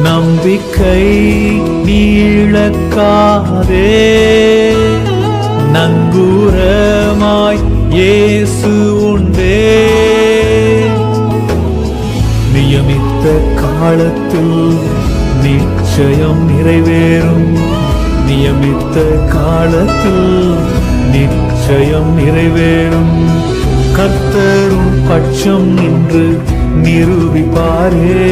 நம்பிக்கை நீ இழக்காதே, நங்கூரமாய் இயேசு உண்டே. நியமித்த காலத்தில் நிச்சயம் நிறைவேறும், நியமித்த காலத்தில் நிச்சயம் நிறைவேறும். கர்த்தரும் பட்சம் நின்று நிரூபிப்பாரே,